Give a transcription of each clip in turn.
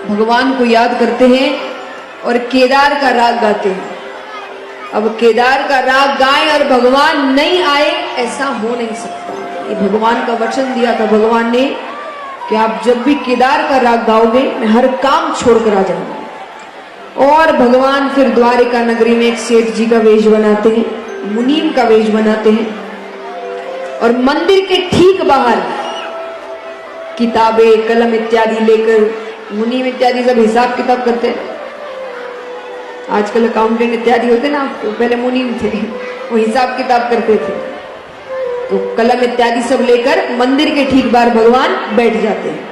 भगवान को याद करते हैं और केदार का राग गाते हैं। अब केदार का राग गाएं और भगवान नहीं आए, ऐसा हो नहीं सकता। ये भगवान का वचन दिया था भगवान ने कि आप जब भी केदार का राग गाओगे मैं हर काम छोड़कर आ जाऊंगा। और भगवान फिर द्वारिका नगरी में एक सेठ जी का वेश बनाते हैं, मुनीम का वेश बनाते हैं, और मंदिर के ठीक बाहर किताबें कलम इत्यादि लेकर मुनीम इत्यादि सब हिसाब किताब करते हैं। आजकल अकाउंटेंट इत्यादि होते ना, आपको पहले मुनीम थे, वो हिसाब किताब करते थे। तो कलम इत्यादि सब लेकर मंदिर के ठीक बाहर भगवान बैठ जाते हैं।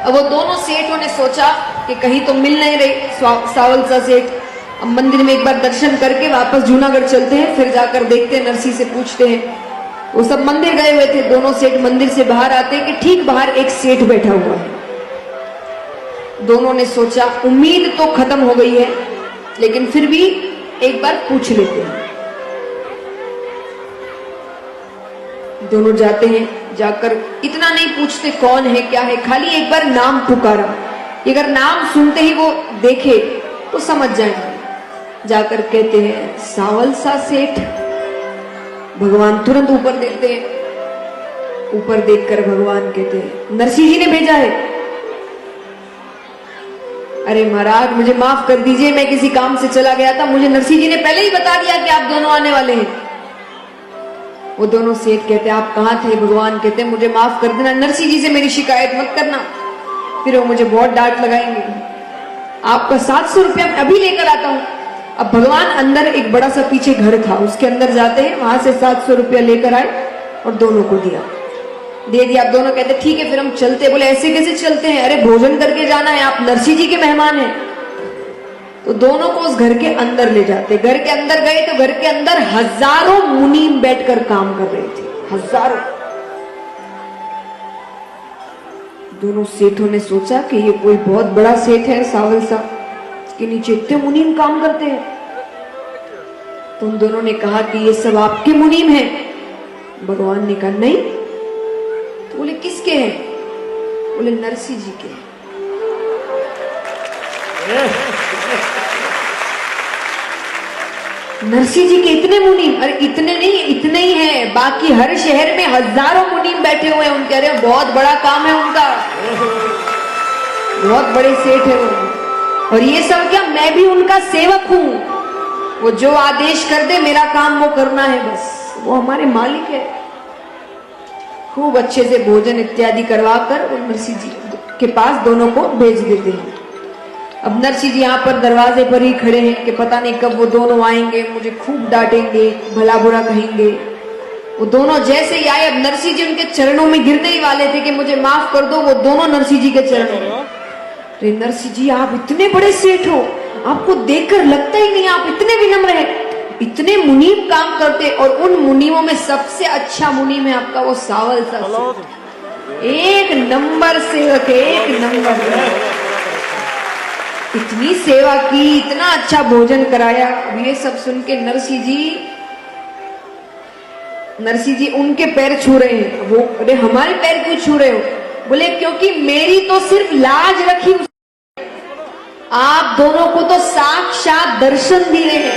अब वो दोनों सेठों ने सोचा कि कहीं तो मिल नहीं रही सावल सा सेठ। अब मंदिर में एक बार दर्शन करके वापस जूनागढ़ चलते हैं, फिर जाकर देखते हैं, नरसी से पूछते हैं। वो सब मंदिर गए हुए थे। दोनों सेठ मंदिर से बाहर आते हैं कि ठीक बाहर एक सेठ बैठा हुआ है। दोनों ने सोचा उम्मीद तो खत्म हो गई है, लेकिन फिर भी एक बार पूछ लेते हैं। दोनों जाते हैं, जाकर इतना नहीं पूछते कौन है क्या है, खाली एक बार नाम पुकारा। अगर नाम सुनते ही वो देखे तो समझ जाएंगे। जाकर कहते हैं सावल सा सेठ। भगवान तुरंत ऊपर देखते हैं। ऊपर देखकर भगवान कहते हैं नरसिंह जी ने भेजा है। अरे महाराज मुझे माफ कर दीजिए, मैं किसी काम से चला गया था, मुझे नरसिंह जी ने पहले ही बता दिया कि आप दोनों आने वाले हैं। वो दोनों सेठ कहते आप कहाँ थे? भगवान कहते मुझे माफ कर देना, नरसिंह जी से मेरी शिकायत मत करना, फिर वो मुझे बहुत डांट लगाएंगे। आपका 700 रुपया अभी लेकर आता हूं। अब भगवान अंदर एक बड़ा सा पीछे घर था, उसके अंदर जाते हैं, वहां से 700 रुपया लेकर आए और दोनों को दिया, दे दिया। आप दोनों कहते ठीक है फिर हम चलते। बोले ऐसे कैसे चलते हैं? अरे भोजन करके जाना है, आप नरसिंह जी के मेहमान हैं। तो दोनों को उस घर के अंदर ले जाते। घर के अंदर गए तो घर के अंदर हजारों मुनीम बैठकर काम कर रहे थे, हजारों। दोनों सेठों ने सोचा कि ये कोई बहुत बड़ा सेठ है सावल सा, इसके नीचे इतने मुनीम काम करते हैं। तो उन दोनों ने कहा कि ये सब आपके मुनीम हैं। भगवान ने कहा नहीं। तो बोले किसके हैं? बोले नरसिंह जी के। नरसिंह जी के इतने मुनीम? अरे इतने नहीं, इतने ही हैं, बाकी हर शहर में हजारों मुनीम बैठे हुए हैं उनके। अरे बहुत बड़ा काम है उनका, बहुत बड़े सेठ है वो। और ये सब क्या, मैं भी उनका सेवक हूं। वो जो आदेश कर दे मेरा काम वो करना है बस, वो हमारे मालिक है। खूब अच्छे से भोजन इत्यादि करवाकर वो नरसिंह जी के पास दोनों को भेज देते हैं। अब नरसिंह जी यहाँ पर दरवाजे पर ही खड़े हैं कि पता नहीं कब वो दोनों आएंगे, मुझे खूब डांटेंगे, भला बुरा कहेंगे। वो दोनों जैसे ही आए, अब नरसिंह जी उनके चरणों में गिरने ही वाले थे कि मुझे माफ कर दो। वो दोनों नरसिंह जी के चरणों में। अरे नरसिंह जी आप इतने बड़े सेठ हो, आपको देखकर लगता ही नहीं आप इतने विनम्र हैं, इतने मुनीम काम करते, और उन मुनीमों में सबसे अच्छा मुनीम है आपका वो सावल सा सेठ। एक नंबर सेवक है, एक नंबर। इतनी सेवा की, इतना अच्छा भोजन कराया। अब ये सब सुन के नरसिंह जी उनके पैर छू रहे हैं। वो अरे हमारे पैर क्यों छू रहे हो? बोले क्योंकि मेरी तो सिर्फ लाज रखी, आप दोनों को तो साक्षात दर्शन दिए हैं।